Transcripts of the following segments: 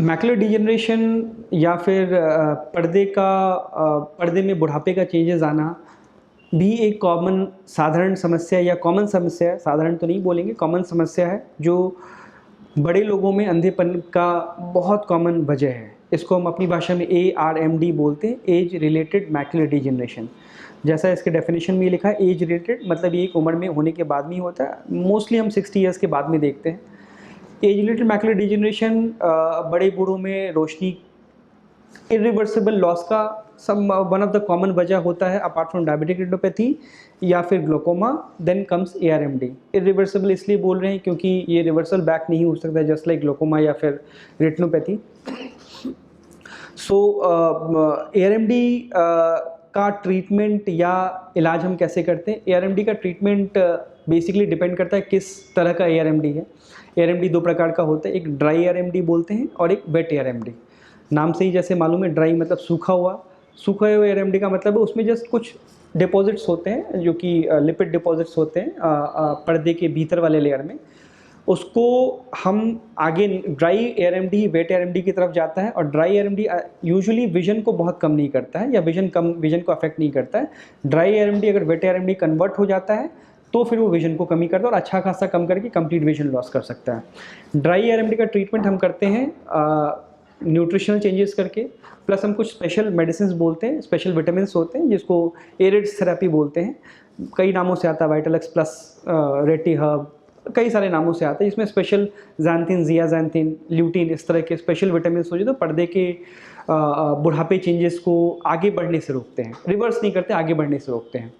Macular degeneration या फिर पर्दे में बुढ़ापे का चेंजेस आना भी एक कॉमन साधारण समस्या या कॉमन समस्या है, साधारण तो नहीं बोलेंगे, कॉमन समस्या है जो बड़े लोगों में अंधेपन का बहुत कॉमन वजह है। इसको हम अपनी भाषा में ARMD बोलते हैं, एज रिलेटेड मैकुलर डिजनरेशन। जैसा इसके डेफिनेशन में लिखा है, एज रिलेटेड मतलब ये एक उम्र में होने के बाद में ही होता है, मोस्टली हम 60 ईयर्स के बाद में देखते हैं। एज रिलेटेड मैकुलर डिजनरेशन बड़े बूढ़ों में रोशनी इरिवर्सिबल लॉस का वन ऑफ द कॉमन वजह होता है, अपार्ट फ्रॉम डायबिटिक रेटिनोपैथी या फिर glaucoma. Then comes ARMD। Irreversible इसलिए बोल रहे हैं क्योंकि ये रिवर्सल बैक नहीं हो सकता, जस्ट लाइक ग्लोकोमा या फिर रेटिनोपैथी। सो ARMD का ट्रीटमेंट या इलाज हम कैसे करते हैं? ARMD का ट्रीटमेंट बेसिकली डिपेंड करता है किस तरह का ARMD है। ARMD दो प्रकार का होता है, एक ड्राई ARMD बोलते हैं और एक वेट ARMD। नाम से ही जैसे मालूम है, ड्राई मतलब सूखा हुआ ARMD का मतलब है उसमें जस्ट कुछ डिपॉजिट्स होते हैं जो कि लिपिड डिपॉजिट्स होते हैं पर्दे के भीतर वाले लेयर में। उसको हम आगे ड्राई ARMD वेट ARMD की तरफ जाता है, और ड्राई ARMD यूजुअली विजन को बहुत कम नहीं करता है या विजन को अफेक्ट नहीं करता है। ड्राई ARMD अगर वेट ARMD कन्वर्ट हो जाता है तो फिर वो विजन को कमी करता है और अच्छा खासा कम करके कंप्लीट विजन लॉस कर सकता है। ड्राई ARMD का ट्रीटमेंट हम करते हैं न्यूट्रिशनल चेंजेस करके, प्लस हम कुछ स्पेशल मेडिसिन बोलते हैं, स्पेशल विटामिन होते हैं जिसको एरिड्स थेरेपी बोलते हैं। कई नामों से आता है, वाइटलक्स प्लस, रेटी हर्ब, कई सारे नामों से आता है, जिसमें स्पेशल ज़ैंथिन, ज़ियाज़ैंथिन, ल्यूटीन, इस तरह के स्पेशल विटामिन हो जो तो पर्दे के बुढ़ापे चेंजेस को आगे बढ़ने से रोकते हैं, रिवर्स नहीं करते, आगे बढ़ने से रोकते हैं।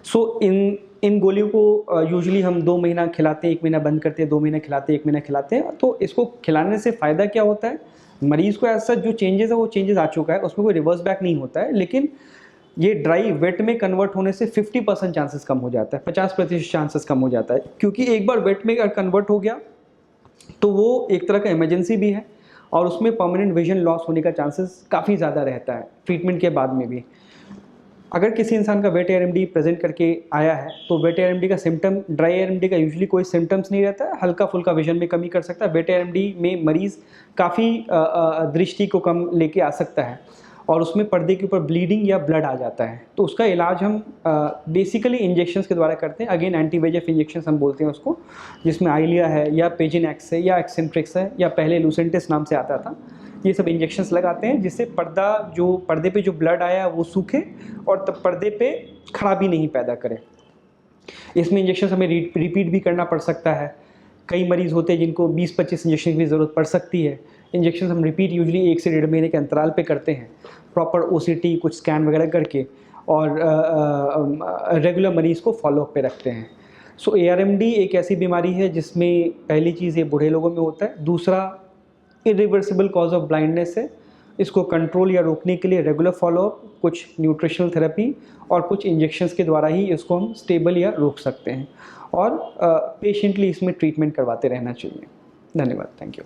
सो इन गोलियों को यूजुअली हम 2 महीना खिलाते हैं, 1 महीना बंद करते हैं, 2 महीना खिलाते हैं, 1 महीना खिलाते हैं। तो इसको खिलाने से फ़ायदा क्या होता है? मरीज़ को ऐसा जो चेंजेस है वो चेंजेस आ चुका है, उसमें कोई रिवर्स बैक नहीं होता है, लेकिन ये ड्राई वेट में कन्वर्ट होने से 50% चांसेस कम हो जाता है, 50% चांसेस कम हो जाता है, क्योंकि एक बार वेट में अगर कन्वर्ट हो गया तो वो एक तरह का इमरजेंसी भी है और उसमें परमानेंट विजन लॉस होने का चांसेस काफ़ी ज़्यादा रहता है ट्रीटमेंट के बाद में भी। अगर किसी इंसान का वेट ARMD प्रेजेंट करके आया है तो वेट ARMD का सिम्टम, ड्राई ARMD का यूजुअली कोई सिम्टम्स नहीं रहता है, हल्का फुल्का विजन में कमी कर सकता है। वेट ARMD में मरीज़ काफ़ी दृष्टि को कम लेके आ सकता है और उसमें पर्दे के ऊपर ब्लीडिंग या ब्लड आ जाता है। तो उसका इलाज हम बेसिकली इंजेक्शंस के द्वारा करते हैं। अगेन एंटी-VEGF इंजेक्शंस हम बोलते हैं उसको, जिसमें आइलिया है या पेजिनैक्स है या एक्सेंट्रिक्स है या पहले लुसेंटिस नाम से आता था। ये सब इंजेक्शंस लगाते हैं जिससे पर्दे पे जो ब्लड आया वो सूखे और तब पर्दे पे खराबी नहीं पैदा करे। इसमें इंजेक्शंस हमें रिपीट भी करना पड़ सकता है। कई मरीज़ होते हैं जिनको 20-25 इंजेक्शन की ज़रूरत पड़ सकती है। इंजेक्शन हम रिपीट यूजुअली 1 से 1.5 महीने के अंतराल पे करते हैं, प्रॉपर OCT कुछ स्कैन वगैरह करके, और रेगुलर मरीज़ को फॉलोअप पे रखते हैं। सो ARMD एक ऐसी बीमारी है जिसमें पहली चीज़ ये बूढ़े लोगों में होता है, दूसरा इरिवर्सिबल कॉज ऑफ ब्लाइंडनेस है। इसको कंट्रोल या रोकने के लिए रेगुलर फॉलोअप, कुछ न्यूट्रिशनल थेरेपी और कुछ इंजेक्शंस के द्वारा ही इसको हम स्टेबल या रोक सकते हैं, और पेशेंटली इसमें ट्रीटमेंट करवाते रहना चाहिए। धन्यवाद, थैंक यू।